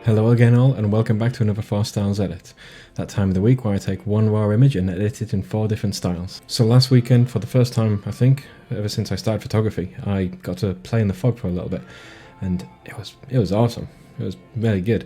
Hello again all, and welcome back to another 4 Styles Edit. That time of the week where I take one raw image and edit it in 4 different styles. So last weekend, for the first time I think, ever since I started photography, I got to play in the fog for a little bit, and it was awesome. It was really good.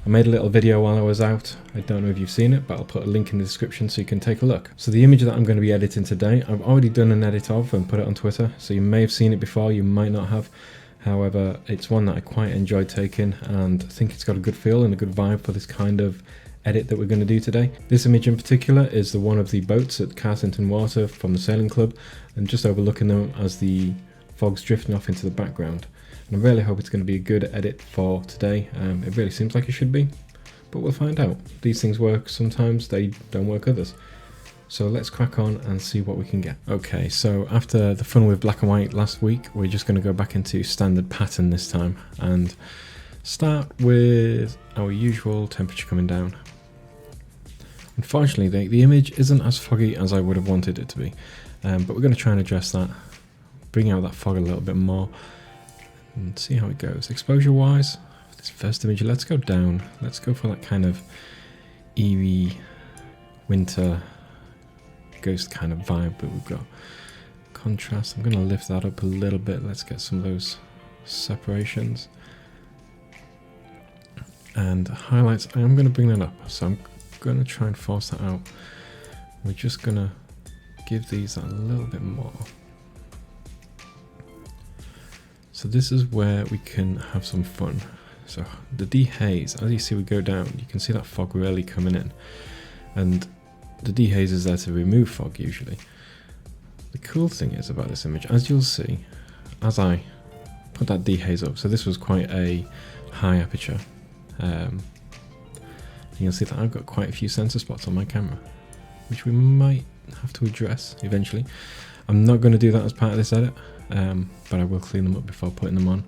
I made a little video while I was out. I don't know if you've seen it, but I'll put a link in the description so you can take a look. So the image that I'm going to be editing today, I've already done an edit of and put it on Twitter, so you may have seen it before, you might not have. However, it's one that I quite enjoyed taking and I think it's got a good feel and a good vibe for this kind of edit that we're going to do today. This image in particular is the one of the boats at Carsington Water from the sailing club, and just overlooking them as the fog's drifting off into the background. And I really hope it's going to be a good edit for today. It really seems like it should be, but we'll find out. These things work sometimes, they don't work others. So let's crack on and see what we can get. Okay, so after the fun with black and white last week, we're just going to go back into standard pattern this time and start with our usual temperature coming down. Unfortunately, the image isn't as foggy as I would have wanted it to be, but we're going to try and address that, bring out that fog a little bit more and see how it goes. Exposure wise, for this first image, let's go down. Let's go for that kind of eerie winter ghost kind of vibe that we've got. Contrast, I'm going to lift that up a little bit. Let's get some of those separations. And highlights, I am going to bring that up. So I'm going to try and force that out. We're just going to give these a little bit more. So this is where we can have some fun. So the dehaze, as you see we go down, you can see that fog really coming in. And the dehaze is there to remove fog usually. The cool thing is about this image, as you'll see, as I put that dehaze up, so this was quite a high aperture. You'll see that I've got quite a few sensor spots on my camera, which we might have to address eventually. I'm not going to do that as part of this edit, but I will clean them up before putting them on.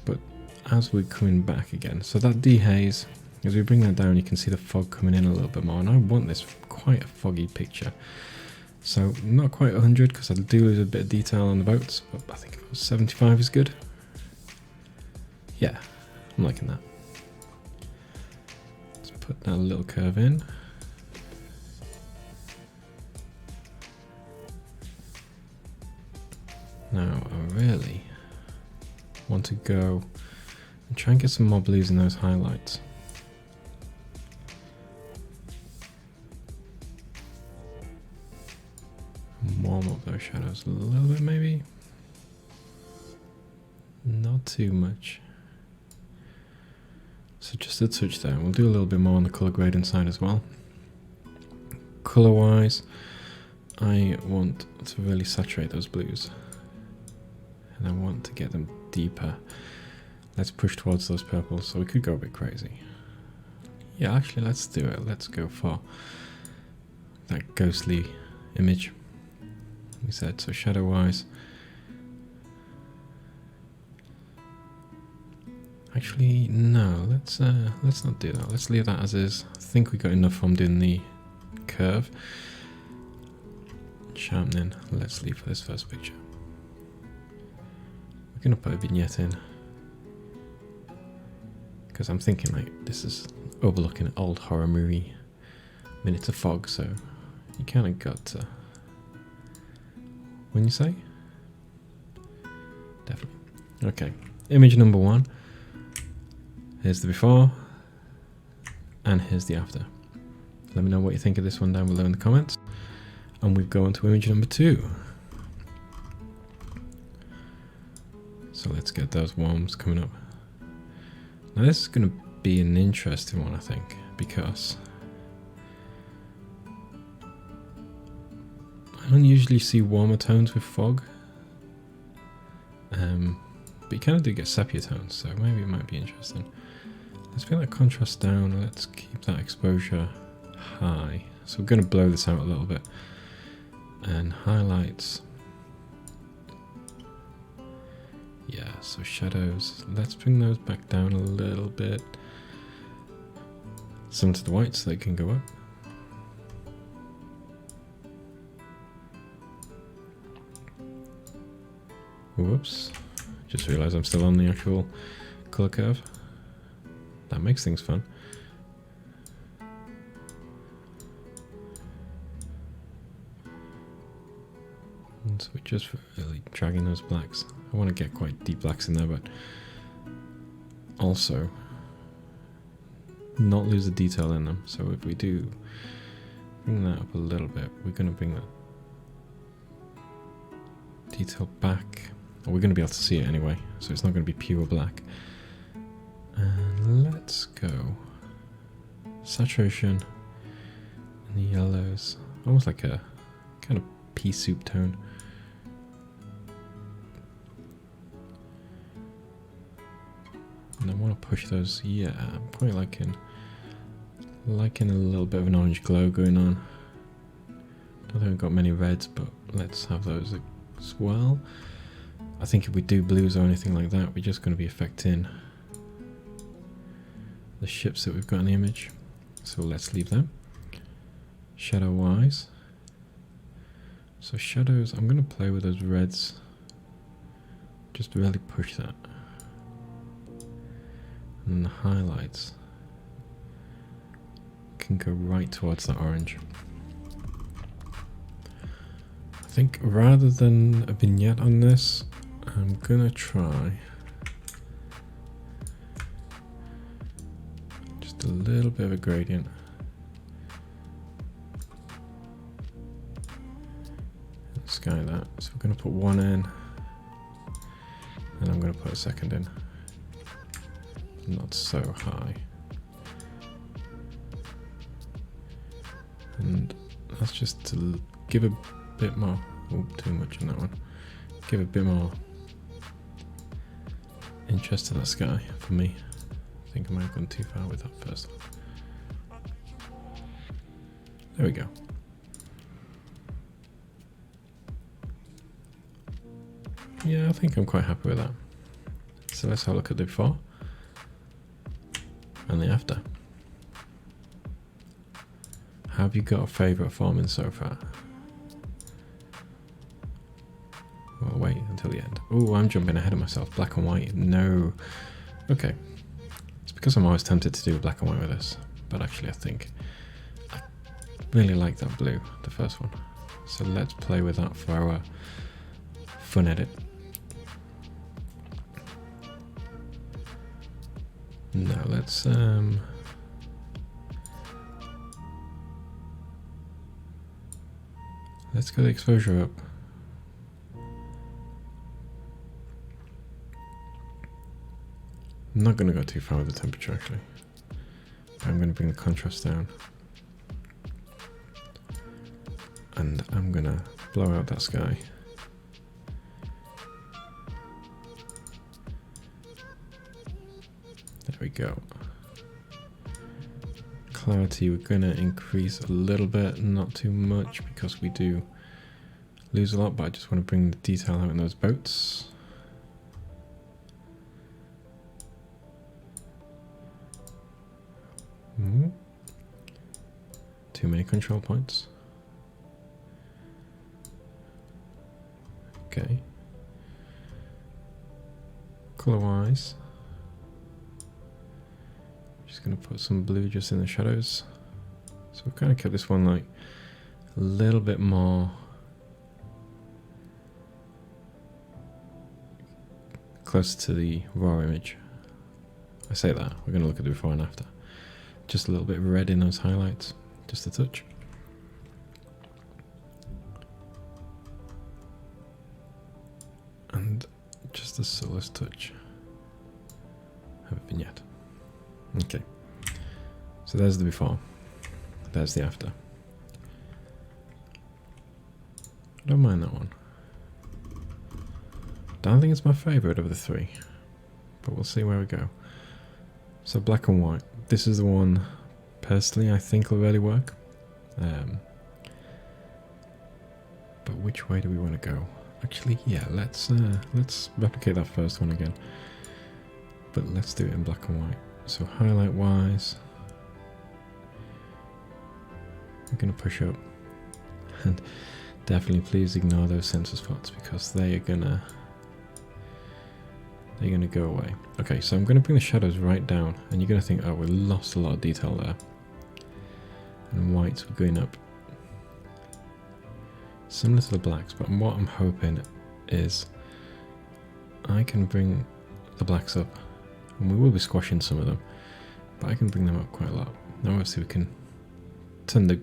But as we're coming back again, so that dehaze, as we bring that down, you can see the fog coming in a little bit more, and I want this quite a foggy picture. So not quite 100 because I do lose a bit of detail on the boats, but I think 75 is good. Yeah, I'm liking that. Let's put that little curve in. Now I really want to go and try and get some more blues in those highlights. Warm up those shadows a little bit maybe. Not too much. So just a touch there. We'll do a little bit more on the colour grading side as well. Colour wise, I want to really saturate those blues. And I want to get them deeper. Let's push towards those purples, so we could go a bit crazy. Yeah, actually let's do it. Let's go for that ghostly image. We said, so shadow wise, actually no, let's not do that. Let's leave that as is. I think we got enough from doing the curve. Sharpening, let's leave for this first picture. We're gonna put a vignette in because I'm thinking like this is overlooking an old horror movie. I mean, it's a fog, so you kind of got to. When you say? Definitely. Okay, image number 1. Here's the before, and here's the after. Let me know what you think of this one down below in the comments. And we go on to image number 2. So let's get those warms coming up. Now this is going to be an interesting one, I think, because I don't usually see warmer tones with fog, but you kind of do get sepia tones, so maybe it might be interesting. Let's bring that contrast down, let's keep that exposure high. So we're going to blow this out a little bit. And highlights. Yeah, so shadows, let's bring those back down a little bit. Some to the white so they can go up. Whoops, just realised I'm still on the actual color curve. That makes things fun. And so we're just really dragging those blacks. I want to get quite deep blacks in there, but also not lose the detail in them. So if we do bring that up a little bit, we're going to bring that detail back. Or we're going to be able to see it anyway, so it's not going to be pure black. And let's go saturation and the yellows, almost like a kind of pea soup tone. And I want to push those. Yeah, I'm quite liking a little bit of an orange glow going on. Don't think we've got many reds, but let's have those as well. I think if we do blues or anything like that, we're just going to be affecting the ships that we've got in the image. So let's leave them. Shadow wise. So shadows, I'm going to play with those reds. Just really push that. And the highlights can go right towards the orange. I think rather than a vignette on this, I'm gonna try just a little bit of a gradient. Sky that. So we're gonna put one in, and I'm gonna put a second in. Not so high. And that's just to give a bit more. Oh, too much in that one. Give a bit more interest to that sky for me. I think I might have gone too far with that first one. There we go. Yeah, I think I'm quite happy with that. So let's have a look at the before and the after. Have you got a favourite forming so far? Well, wait until the end. Oh, I'm jumping ahead of myself. Black and white, no. Okay. It's because I'm always tempted to do black and white with this. But actually I think I really like that blue, the first one. So let's play with that for our fun edit. Now let's get the exposure up. I'm not going to go too far with the temperature actually. I'm going to bring the contrast down. And I'm going to blow out that sky. There we go. Clarity we're going to increase a little bit, not too much because we do lose a lot, but I just want to bring the detail out in those boats. Too many control points. Okay. Color wise, just going to put some blue just in the shadows. So we've kind of kept this one like a little bit more close to the raw image. I say that, we're going to look at the before and after. Just a little bit of red in those highlights, just a touch. And just the subtlest touch of a vignette. Okay, so there's the before, there's the after. I don't mind that one. Don't think it's my favourite of the three, but we'll see where we go. So black and white, this is the one personally I think will really work. But which way do we want to go? Actually, yeah, let's replicate that first one again. But let's do it in black and white. So highlight wise, we're going to push up. And definitely please ignore those center spots because they are going to they're going to go away. Okay, so I'm going to bring the shadows right down, and you're going to think, oh, we lost a lot of detail there. And whites were going up. Similar to the blacks, but what I'm hoping is I can bring the blacks up, and we will be squashing some of them, but I can bring them up quite a lot. Now obviously we can turn the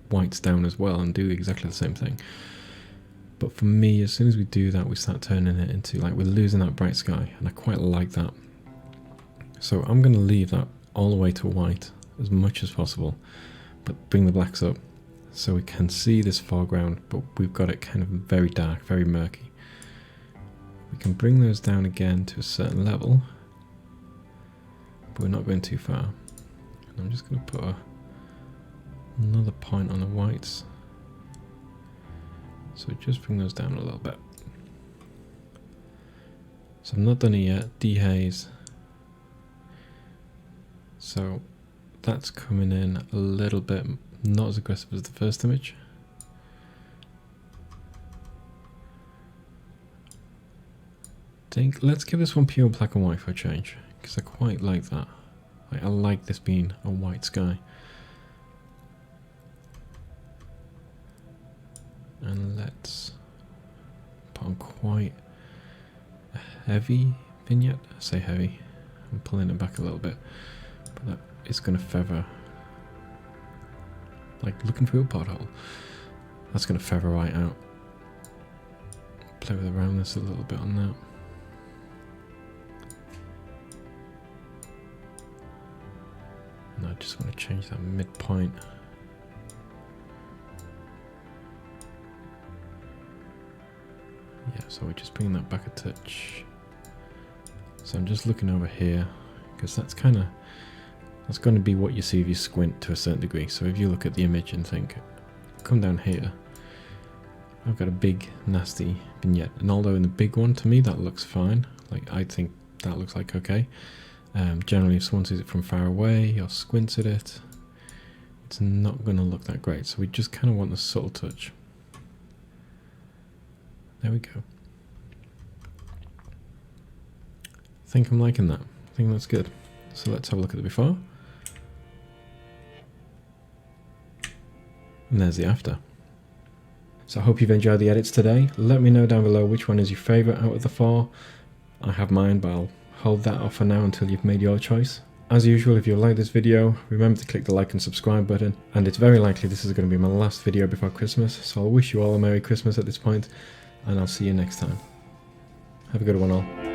whites down as well and do exactly the same thing. But for me, as soon as we do that, we start turning it into, like, we're losing that bright sky, and I quite like that. So I'm going to leave that all the way to white as much as possible, but bring the blacks up so we can see this foreground, but we've got it kind of very dark, very murky. We can bring those down again to a certain level, but we're not going too far. And I'm just going to put another point on the whites. So just bring those down a little bit. So I've not done it yet, dehaze. So that's coming in a little bit, not as aggressive as the first image. Let's give this one pure black and white for a change, because I quite like that. I like this being a white sky. And let's put on quite a heavy vignette. I say heavy, I'm pulling it back a little bit, but that is going to feather, like looking through a pothole. That's going to feather right out. Play with the roundness a little bit on that. And I just want to change that midpoint. Yeah, so we're just bringing that back a touch. So I'm just looking over here, because that's going to be what you see if you squint to a certain degree. So if you look at the image and think, come down here, I've got a big nasty vignette, and although in the big one, to me that looks fine, like I think that looks like okay. Generally if someone sees it from far away or squints at it, it's not going to look that great. So we just kind of want a subtle touch. There we go. I think I'm liking that. I think that's good. So let's have a look at the before. And there's the after. So I hope you've enjoyed the edits today. Let me know down below which one is your favourite out of the four. I have mine, but I'll hold that off for now until you've made your choice. As usual, if you like this video, remember to click the like and subscribe button. And it's very likely this is going to be my last video before Christmas, so I'll wish you all a Merry Christmas at this point, and I'll see you next time. Have a good one all.